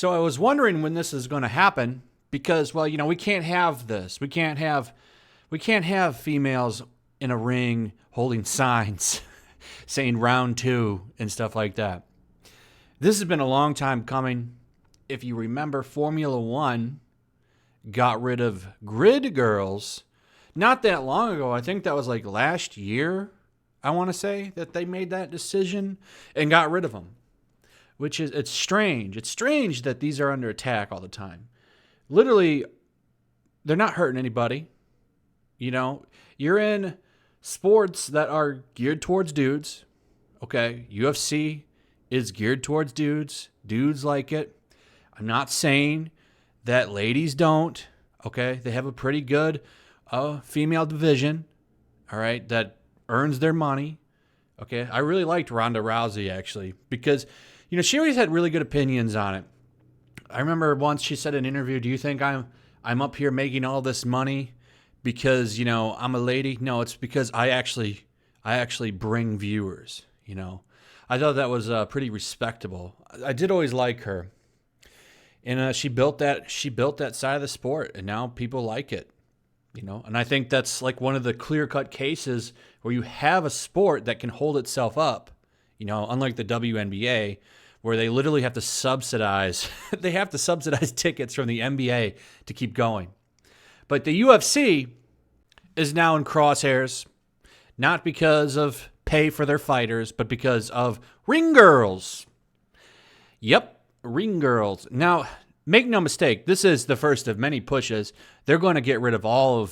So I was wondering when this is going to happen because, well, we can't have this. We can't have females in a ring holding signs saying round two and stuff like that. This has been a long time coming. If you remember, Formula One got rid of grid girls not that long ago. I think that was like last year, I want to say, that they made that decision and got rid of them. Which is, it's strange. It's strange that these are under attack all the time. Literally, they're not hurting anybody. You're in sports that are geared towards dudes. Okay, UFC is geared towards dudes. Dudes like it. I'm not saying that ladies don't. Okay, they have a pretty good female division. All right, that earns their money. Okay, I really liked Ronda Rousey actually because she always had really good opinions on it. I remember once she said in an interview, "Do you think I'm up here making all this money because I'm a lady?" No, it's because I actually bring viewers. I thought that was pretty respectable. I did always like her, and she built that side of the sport, and now people like it. And I think that's like one of the clear-cut cases where you have a sport that can hold itself up. Unlike the WNBA, where they literally have to subsidize. They have to subsidize tickets from the NBA to keep going. But the UFC is now in crosshairs, not because of pay for their fighters, but because of ring girls. Yep, ring girls. Now, make no mistake, this is the first of many pushes. They're going to get rid of all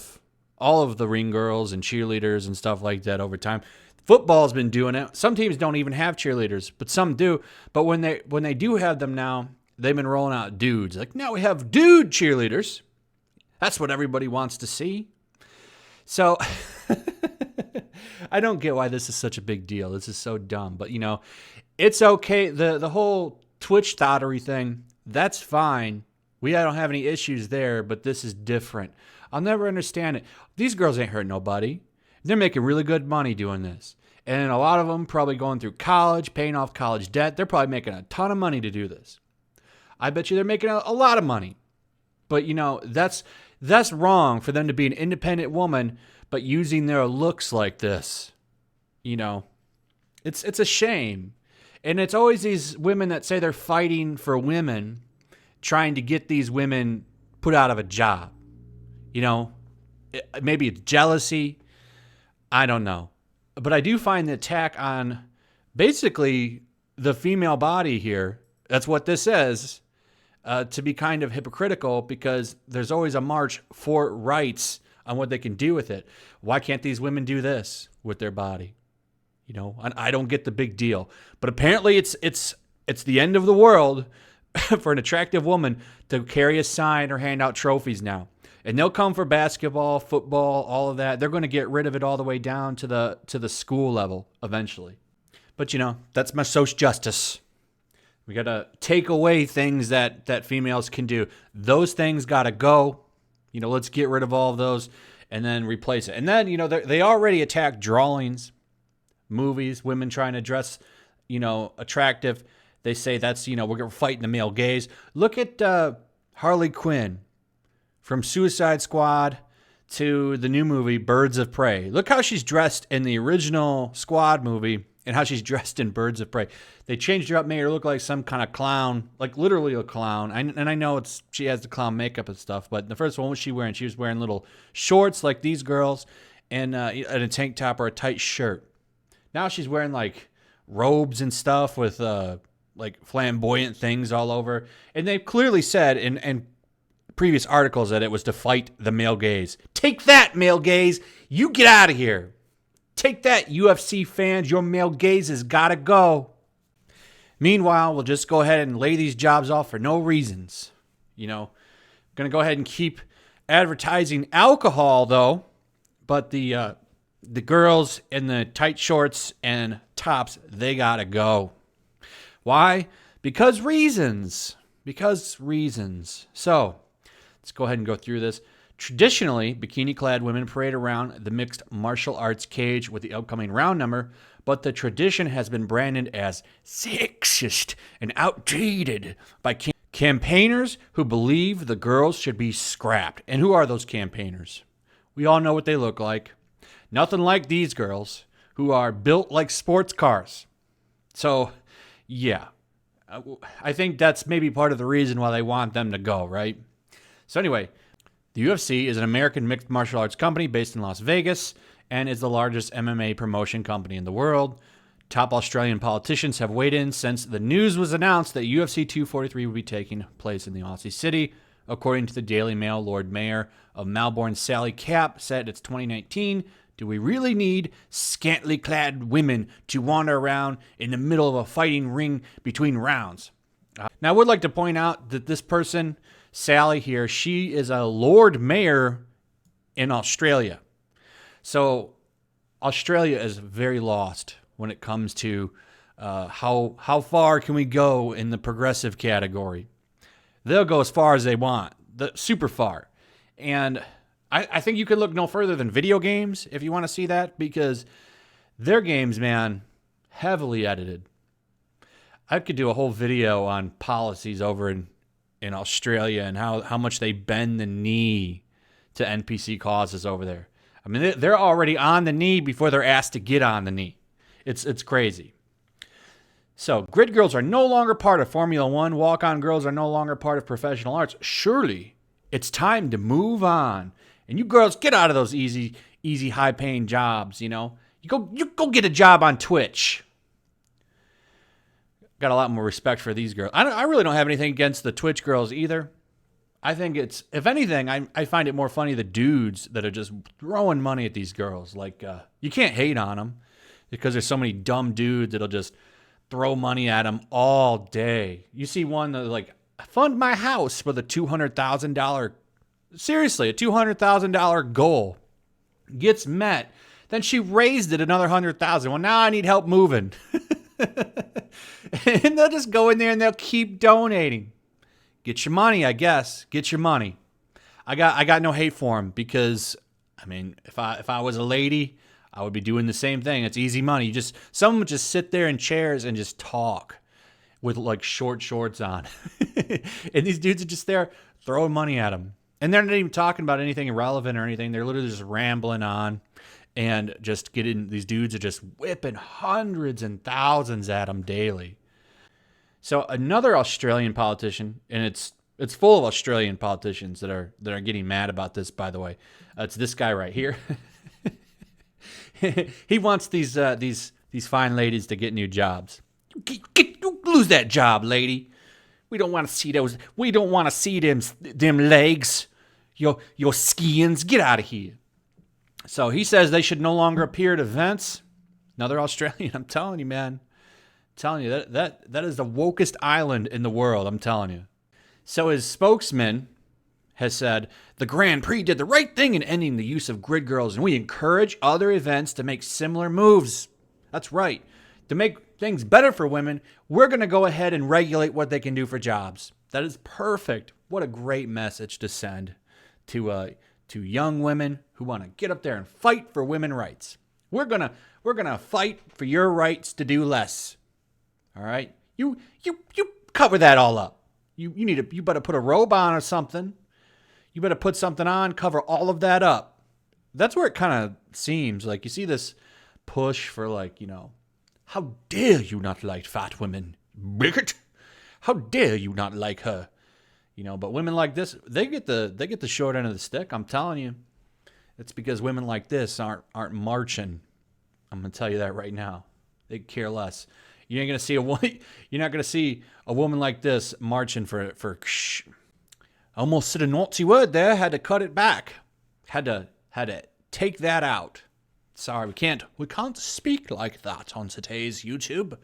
of the ring girls and cheerleaders and stuff like that over time. Football's been doing it. Some teams don't even have cheerleaders, but some do. But when they do have them now, they've been rolling out dudes. Like, now we have dude cheerleaders. That's what everybody wants to see. So I don't get why this is such a big deal. This is so dumb. But, it's okay. The whole Twitch thottery thing, that's fine. I don't have any issues there, but this is different. I'll never understand it. These girls ain't hurting nobody. They're making really good money doing this. And a lot of them probably going through college, paying off college debt. They're probably making a ton of money to do this. I bet you they're making a lot of money. But, that's wrong for them to be an independent woman, but using their looks like this. It's a shame. And it's always these women that say they're fighting for women, trying to get these women put out of a job. Maybe it's jealousy. I don't know. But I do find the attack on basically the female body here, that's what this is, to be kind of hypocritical because there's always a march for rights on what they can do with it. Why can't these women do this with their body? And I don't get the big deal. But apparently it's the end of the world for an attractive woman to carry a sign or hand out trophies now. And they'll come for basketball, football, all of that. They're going to get rid of it all the way down to the school level eventually. But, that's my social justice. We got to take away things that females can do. Those things got to go. Let's get rid of all of those and then replace it. And then, they already attack drawings, movies, women trying to dress, attractive. They say that's, we're fighting the male gaze. Look at Harley Quinn. From Suicide Squad to the new movie, Birds of Prey. Look how she's dressed in the original Squad movie and how she's dressed in Birds of Prey. They changed her up, made her look like some kind of clown, like literally a clown. And I know she has the clown makeup and stuff, but the first one, what was she wearing? She was wearing little shorts like these girls and a tank top or a tight shirt. Now she's wearing like robes and stuff with like flamboyant things all over. And they clearly said in previous articles that it was to fight the male gaze. Take that, male gaze. You get out of here. Take that, UFC fans. Your male gaze has got to go. Meanwhile, we'll just go ahead and lay these jobs off for no reasons. Going to go ahead and keep advertising alcohol, though. But the girls in the tight shorts and tops, they got to go. Why? Because reasons. So, let's go ahead and go through this. Traditionally, bikini-clad women parade around the mixed martial arts cage with the upcoming round number, but the tradition has been branded as sexist and outdated by Campaigners who believe the girls should be scrapped. And who are those campaigners? We all know what they look like. Nothing like these girls who are built like sports cars. So, yeah, I think that's maybe part of the reason why they want them to go, right? So anyway, the UFC is an American mixed martial arts company based in Las Vegas and is the largest MMA promotion company in the world. Top Australian politicians have weighed in since the news was announced that UFC 243 would be taking place in the Aussie city. According to the Daily Mail, Lord Mayor of Melbourne, Sally Capp, said it's 2019. Do we really need scantily clad women to wander around in the middle of a fighting ring between rounds? Now, I would like to point out that this person, Sally here, she is a Lord Mayor in Australia. So Australia is very lost when it comes to how far can we go in the progressive category. They'll go as far as they want, super far. And I think you could look no further than video games if you want to see that, because their games, man, heavily edited. I could do a whole video on policies over in Australia and how much they bend the knee to NPC causes over there. I mean, they're already on the knee before they're asked to get on the knee. It's crazy. So, grid girls are no longer part of Formula One. Walk-on girls are no longer part of professional arts. Surely, it's time to move on. And you girls, get out of those easy, high-paying jobs, you know. You go get a job on Twitch. Got a lot more respect for these girls. I really don't have anything against the Twitch girls either. I think it's, if anything, I find it more funny the dudes that are just throwing money at these girls. Like, you can't hate on them because there's so many dumb dudes that'll just throw money at them all day. You see one that like, fund my house with a $200,000, seriously, a $200,000 goal gets met. Then she raised it another $100,000. Well, now I need help moving. And they'll just go in there and they'll keep donating. Get your money, I guess. Get your money. I got no hate for them because, I mean, if I was a lady, I would be doing the same thing. It's easy money. Someone would just sit there in chairs and just talk with like short shorts on. And these dudes are just there throwing money at them. And they're not even talking about anything irrelevant or anything. They're literally just rambling on and just these dudes are just whipping hundreds and thousands at them daily. So another Australian politician, and it's full of Australian politicians that are getting mad about this, by the way. It's this guy right here. He wants these fine ladies to get new jobs. Lose that job, lady. We don't want to see those. We don't want to see them legs. Your skins. Get out of here. So he says they should no longer appear at events. Another Australian. I'm telling you, man. I'm telling you that is the wokest island in the world. I'm telling you. So his spokesman has said, the Grand Prix did the right thing in ending the use of grid girls, and we encourage other events to make similar moves. That's right. To make things better for women, we're going to go ahead and regulate what they can do for jobs. That is perfect. What a great message to send to young women who want to get up there and fight for women's rights. We're gonna fight for your rights to do less. All right? You cover that all up. You better put a robe on or something. You better put something on, cover all of that up. That's where it kind of seems like you see this push for, like, you know, how dare you not like fat women, bigot? How dare you not like her? You know, but women like this, they get the short end of the stick. I'm telling you, it's because women like this aren't marching. I'm gonna tell you that right now. They care less. You ain't gonna see you're not gonna see a woman like this marching for. I almost said a Nazi word there. Had to cut it back. Had to take that out. Sorry, we can't speak like that on today's YouTube.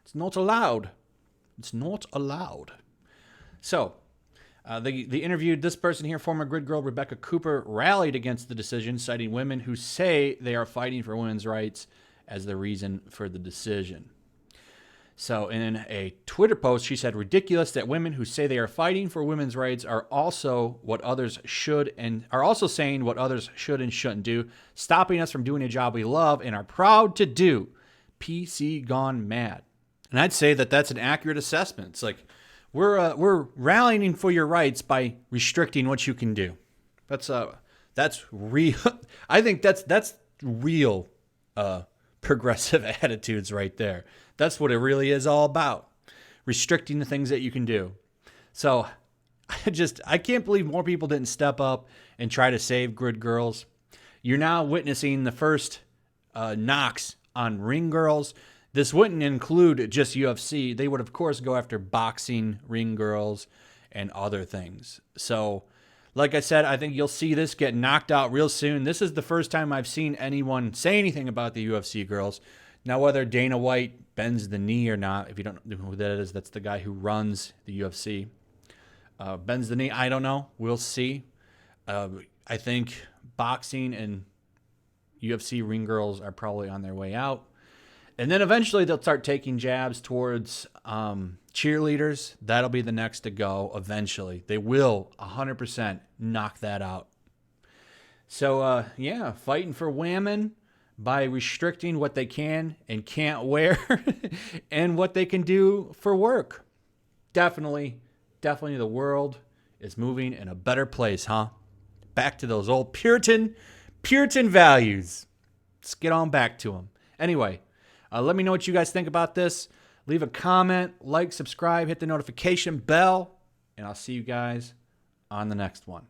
It's not allowed. It's not allowed. So, they interviewed this person here, former grid girl Rebecca Cooper, rallied against the decision, citing women who say they are fighting for women's rights as the reason for the decision. So in a Twitter post, she said, ridiculous that women who say they are fighting for women's rights are also saying what others should and shouldn't do, stopping us from doing a job we love and are proud to do. PC gone mad. And I'd say that that's an accurate assessment. It's like, We're rallying for your rights by restricting what you can do. That's real. I think that's real progressive attitudes right there. That's what it really is all about. Restricting the things that you can do. So I can't believe more people didn't step up and try to save good girls. You're now witnessing the first knocks on ring girls. This wouldn't include just UFC. They would, of course, go after boxing ring girls and other things. So, like I said, I think you'll see this get knocked out real soon. This is the first time I've seen anyone say anything about the UFC girls. Now, whether Dana White bends the knee or not, if you don't know who that is, that's the guy who runs the UFC. Bends the knee, I don't know. We'll see. I think boxing and UFC ring girls are probably on their way out. And then eventually they'll start taking jabs towards cheerleaders. That'll be the next to go eventually. They will 100% knock that out. So, fighting for women by restricting what they can and can't wear and what they can do for work. Definitely the world is moving in a better place, huh? Back to those old Puritan values. Let's get on back to them. Anyway, let me know what you guys think about this. Leave a comment, like, subscribe, hit the notification bell, and I'll see you guys on the next one.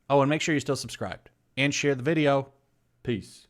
Oh, and make sure you're still subscribed and share the video. Peace.